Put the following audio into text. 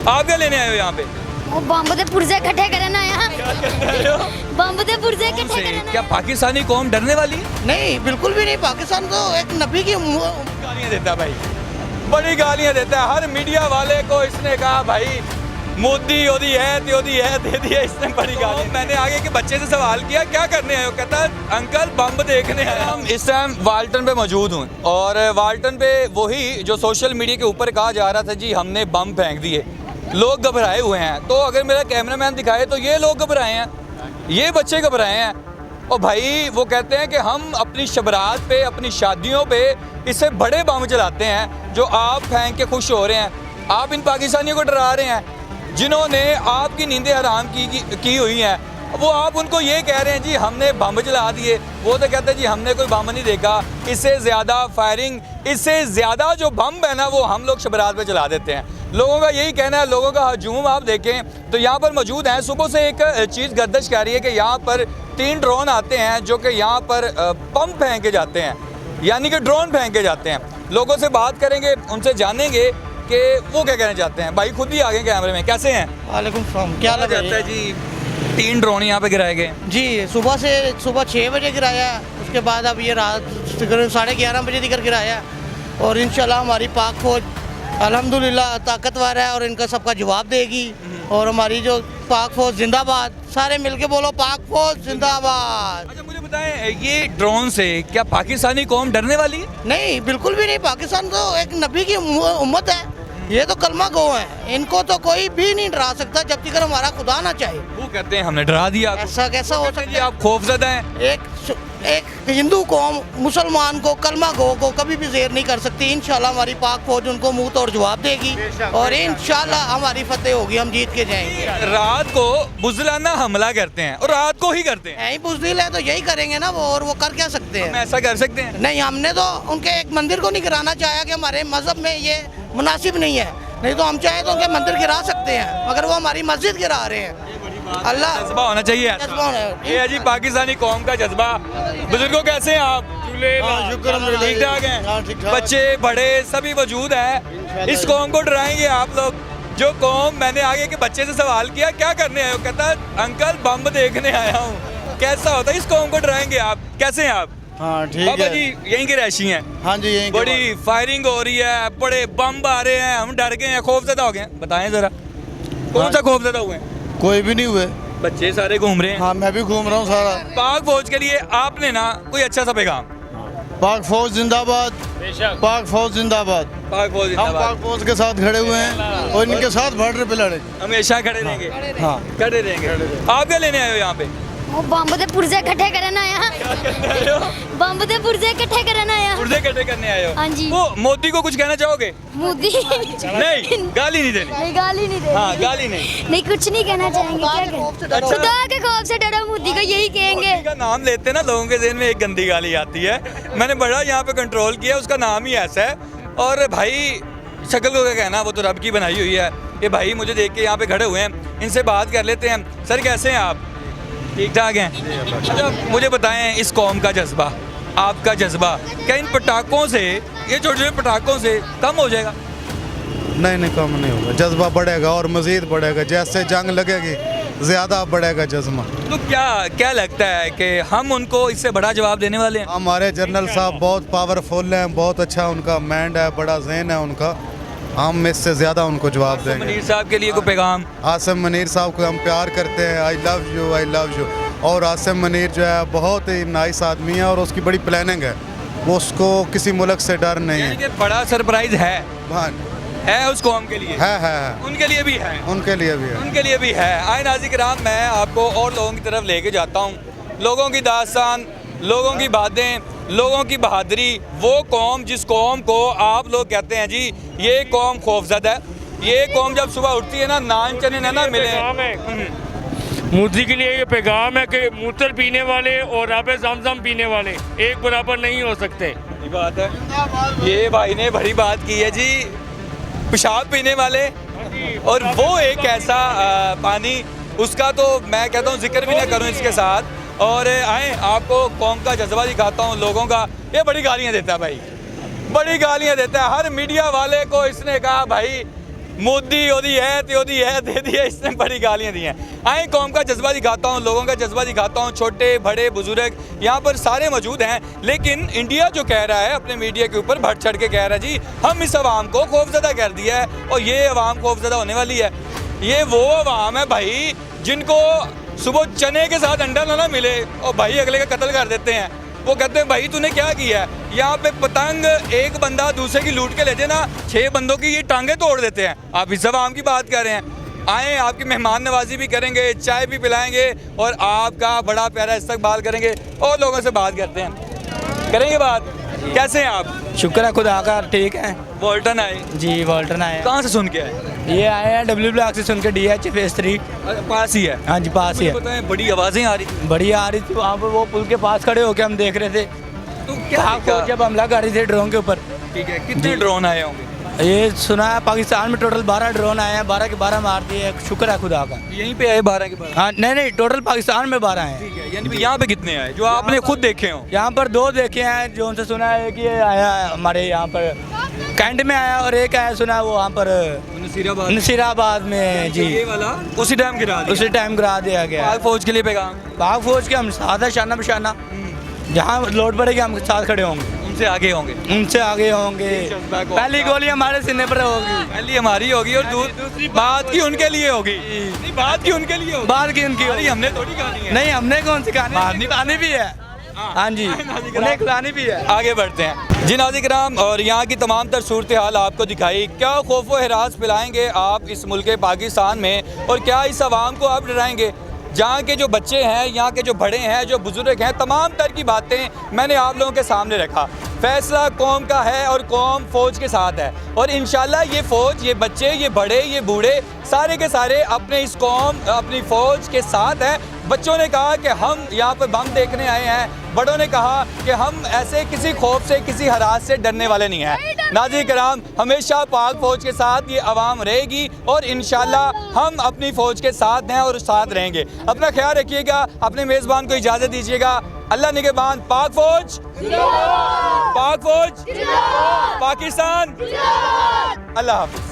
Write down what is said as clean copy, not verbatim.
आप क्या लेने आए हो यहाँ पे? वो बंब दे पुर्जे इकट्ठे करना आया। बंब दे पुर्जे इकट्ठे करना। क्या पाकिस्तानी कौम डरने वाली है? नहीं, बिल्कुल भी नहीं। पाकिस्तान तो एक नबी की गालियाँ देता है भाई, बड़ी गालियाँ देता है। हर मीडिया वाले को इसने कहा भाई मोदी योदी है दे दिया इसने बड़ी गाली। मैंने आगे के बच्चे से सवाल किया क्या करने आए हो, कहता अंकल बम देखने आया। हम इस टाइम वाल्टन पे मौजूद हूँ और वाल्टन पे वही जो सोशल मीडिया के ऊपर कहा जा रहा था जी हमने बम फेंक दिए, लोग घबराए हुए हैं। तो अगर मेरा कैमरामैन दिखाए तो ये लोग घबराए हैं, ये बच्चे घबराए हैं। और भाई वो कहते हैं कि हम अपनी शबरात पे अपनी शादियों पे इससे बड़े बम चलाते हैं जो आप फेंक के खुश हो रहे हैं। आप इन पाकिस्तानियों को डरा रहे हैं जिन्होंने आपकी नींदें हराम की हुई हैं। वो आप उनको ये कह रहे हैं जी हमने बम जला दिए, वो तो कहते हैं जी हमने कोई बम नहीं देखा। इससे ज़्यादा फायरिंग, इससे ज़्यादा जो बम है ना वो हम लोग शबरात पे चला देते हैं। लोगों का यही कहना है, लोगों का हजूम आप देखें तो यहाँ पर मौजूद हैं। सुबह से एक चीज़ गर्दिश कर रही है कि यहाँ पर 3 ड्रोन आते हैं जो कि यहाँ पर बम फेंके जाते हैं, यानी कि ड्रोन फेंके जाते हैं। लोगों से बात करेंगे, उनसे जानेंगे कि वो क्या कहना चाहते हैं। भाई खुद ही आ गए कैमरे में, कैसे हैं? वालेकुम सलाम। क्या लग जाता है जी 3 ड्रोन यहाँ पे गिराए गए जी? सुबह 6 बजे गिराया, उसके बाद अब ये रात 11:30 बजे दिकर गिराया। और इंशाल्लाह हमारी पाक फौज अल्हम्दुलिल्लाह ताकतवर है और इनका सबका जवाब देगी। और हमारी जो पाक फौज जिंदाबाद, सारे मिलके बोलो पाक फौज जिंदाबाद। अच्छा मुझे बताएं, ये ड्रोन से क्या पाकिस्तानी कौम डरने वाली है? नहीं, बिल्कुल भी नहीं। पाकिस्तान तो एक नबी की उम्मत है, ये तो कलमा गो है, इनको तो कोई भी नहीं डरा सकता जब तक हमारा खुदा ना चाहे। वो कहते हैं हमने डरा दिया। ऐसा कैसा हो सकता है? आप खौफजदा हैं। एक हिंदू कौम मुसलमान को, कलमा गो को कभी भी जेर नहीं कर सकती। इंशाल्लाह हमारी पाक फौज उनको मुंह तोड़ जवाब देगी और इंशाल्लाह हमारी फतेह होगी, हम जीत के जाएंगे। रात को बुज़दिलाना हमला करते हैं और रात को ही करते हैं। यही बुज़दिल है तो यही करेंगे ना वो, और वो कर क्या सकते हैं? हम ऐसा कर सकते हैं? नहीं, हमने तो उनके एक मंदिर को नहीं गिराना चाहा कि हमारे मजहब में ये मुनासिब नहीं है। नहीं तो हम चाहे तो उनके मंदिर गिरा सकते हैं, मगर वो हमारी मस्जिद गिरा रहे हैं। अल्लाह जज्बा होना चाहिए। जज्बा होना ये है जी पाकिस्तानी कौम का जज्बा। बुजुर्गों कैसे हैं आप? ठीक ठाक हैं? बच्चे बड़े सभी मौजूद हैं। इस कौम को डराएंगे आप लोग? जो कौम, मैंने आगे के बच्चे से सवाल किया क्या करने आए हो, कहता अंकल बम देखने आया हूँ। कैसा होता है? इस कौम को डराएंगे आप? कैसे हैं आप? हाँ ठीक बाबा है जी यहीं के रहशी हैं? हाँ जी यहीं बड़ी फायरिंग हो रही है, बड़े बम आ रहे हैं, हम डर गए हैं, खौफजदा हो गए हैं। बताएं जरा कौन सा खौफजदा हुए हैं? कोई भी नहीं हुए। बच्चे सारे घूम रहे हैं। हाँ मैं भी घूम रहा हूँ सारा। पाक फौज के लिए आपने ना कोई अच्छा सा पैगाम? पाक फौज जिंदाबाद, पाक फौज जिंदाबाद। पाक फौज हम जिंदाबाद। पाक फौज के साथ खड़े हुए हैं और इनके साथ बॉर्डर पे लड़े। हमेशा खड़े रहेंगे। हाँ खड़े रहेंगे। आप क्या लेने आए हो यहाँ पे? वो बंब दे पुर्जे इकट्ठे करना आया। बंब दे पुर्जे इकट्ठे करना आया। पुर्जे इकट्ठे करने आए हो? हाँ जी। वो मोदी को कुछ कहना चाहोगे? मोदी नहीं, गाली नहीं देनी। नहीं, गाली नहीं दे। हाँ गाली नहीं। नहीं, कुछ नहीं कहना चाहेंगे। क्या कहें? खुदा के खौफ से डरो, मोदी को यही कहेंगे। मोदी का नाम लेते ना लोगों के ज़हन में एक गंदी गाली आती है। मैंने बड़ा यहाँ पे कंट्रोल किया, उसका नाम ही ऐसा है। और भाई शक्ल को क्या कहना, वो तो रब की बनाई हुई है। ये भाई मुझे देख के यहाँ पे खड़े हुए हैं, इनसे बात कर लेते हैं। सर कैसे हैं आप? ठीक ठाक हैं? अच्छा मुझे बताएं, इस कौम का जज्बा, आपका जज्बा क्या इन पटाखों से, ये छोटे छोटे पटाखों से कम हो जाएगा? नहीं कम नहीं होगा, जज्बा बढ़ेगा और मजीद बढ़ेगा। जैसे जंग लगेगी ज़्यादा बढ़ेगा जज्बा। तो क्या लगता है कि हम उनको इससे बड़ा जवाब देने वाले हैं? हमारे जनरल साहब बहुत पावरफुल हैं, बहुत अच्छा उनका माइंड है, बड़ा जहन है उनका। हम इससे ज़्यादा उनको जवाब देंगे। मनीर साहब के लिए कोई पैगाम? आसिम मनीर साहब को हम प्यार करते हैं, आई लव यू। और आसिम मनीर जो है बहुत ही नाइस आदमी है और उसकी बड़ी प्लानिंग है, वो उसको किसी मुल्क से डर नहीं है। बड़ा सरप्राइज है उस कौम के लिए? है उनके लिए भी है? उनके लिए भी है, उनके लिए भी है। आए नाज़रीन, मैं आपको और लोगों की तरफ लेके जाता हूँ। लोगों की दास्तान, लोगों की बातें, लोगों की बहादुरी। वो कौम जिस कौम को आप लोग कहते हैं जी ये कौम खौफजदा है, ये कौम जब सुबह उठती है ना, नान चने ना मिले। मोदी के लिए ये पैगाम है कि मूत्र पीने वाले और आबे ज़मज़म पीने वाले एक बराबर नहीं हो सकते। बड़ी बात है, ये भाई ने बड़ी बात की है जी। पेशाब पीने वाले और वो एक ऐसा पानी, उसका तो मैं कहता हूँ जिक्र भी ना करूँ इसके साथ। और आए आपको कौम का जज्बा दिखाता हूँ लोगों का। ये बड़ी गालियाँ देता है भाई, बड़ी गालियाँ देता है। हर मीडिया वाले को इसने कहा भाई मोदी ओदी है ते ओदी है दे दिया, इसने बड़ी गालियां दी हैं। आए कौम का जज्बा दिखाता हूँ, लोगों का जज्बा दिखाता हूँ, छोटे बड़े बुजुर्ग यहाँ पर सारे मौजूद हैं। लेकिन इंडिया जो कह रहा है अपने मीडिया के ऊपर बढ़ चढ़ के कह रहा है जी हम इस अवाम को खौफजदा कर दिया है और ये अवाम खौफजदा होने वाली है। ये वो अवाम है भाई जिनको सुबह चने के साथ अंडा ना मिले और भाई अगले का कत्ल कर देते हैं। वो कहते हैं भाई तूने क्या किया है। यहाँ पे पतंग एक बंदा दूसरे की लूट के ले जाए ना, 6 बंदों की ये टांगे तोड़ देते हैं। आप इस अवाम की बात कर रहे हैं। आए आपकी मेहमान नवाजी भी करेंगे, चाय भी पिलाएंगे और आपका बड़ा प्यारा इस्तकबाल करेंगे और लोगों से बात करते हैं, करेंगे बात। कैसे हैं आप? शुक्र है खुदा का, ठीक है। वॉल्टन आए जी वॉल्टन आए। कहाँ से सुन के आए? ये आए हैं डब्ल्यू ब्लॉक से सुन के, DH फेज 3 पास ही है। हाँ जी पास ही है। बताएं, बड़ी आवाज़ें आ रही थी। बढ़िया आ रही थी, वहाँ पर वो पुल के पास खड़े होके हम देख रहे थे तो क्या फौज जब हमला कर रही थी ड्रोन के ऊपर। ठीक है, कितने ड्रोन आए होंगे? ये सुना है पाकिस्तान में टोटल 12 ड्रोन आए हैं, 12 के 12 मार दिए, शुक्र है खुदा का। यहीं पे आए 12 के 12? हाँ नहीं टोटल पाकिस्तान में 12 हैं। ठीक है, यानी यहाँ पे कितने आए जो आपने खुद देखे हो? यहाँ पर 2 देखे हैं, जो उनसे सुना है कि ये आया है हमारे यहाँ पर कैंट में आया और एक आया सुना है वो वहाँ पर नसीराबाद में जी। ये वाला उसी टाइम गिरा दिया? उसी टाइम गिरा दिया गया। पाक फौज के लिए पैगाम? पाक फौज के हम साथ है, शाना बशाना, जहाँ लोड पड़ेगी हम साथ खड़े होंगे, उनसे आगे होंगे। उनसे आगे होंगे। पहली गोली हमारे सीने पर होगी, पहली हमारी होगी और दूसरी बात की उनके लिए होगी। नहीं, बात की उनके लिए होगी, बात की उनकी होगी। हमने थोड़ी कहानी है। नहीं हमने कौन सी कहानी, खानी भी है। हाँ जी उन्हें खिलानी भी है। आगे बढ़ते हैं जी नाज़रीन किराम, और यहाँ की तमाम तर सूरत हाल आपको दिखाई। क्या खौफ व हिरास फैलाएंगे आप इस मुल्क पाकिस्तान में और क्या इस आवाम को आप डराएंगे? जहाँ के जो बच्चे हैं, यहाँ के जो बड़े हैं, जो बुजुर्ग हैं, तमाम तर की बातें मैंने आप लोगों के सामने रखा। फैसला कौम का है और कौम फ़ौज के साथ है और इंशाल्लाह ये फ़ौज, ये बच्चे, ये बड़े, ये बूढ़े सारे के सारे अपने इस कौम, अपनी फ़ौज के साथ हैं। बच्चों ने कहा कि हम यहाँ पर बम देखने आए हैं, बड़ों ने कहा कि हम ऐसे किसी खौफ से, किसी हरास से डरने वाले नहीं हैं। नाज़रीन किराम, हमेशा पाक फ़ौज के साथ ये आवाम रहेगी और इंशाल्लाह हम अपनी फ़ौज के साथ हैं और साथ रहेंगे। अपना ख्याल रखिएगा, अपने मेज़बान को इजाज़त दीजिएगा। अल्लाह निगहबान। पाक फ़ौज, पाक फ़ौज, पाकिस्तान, अल्लाह हाफ़िज़।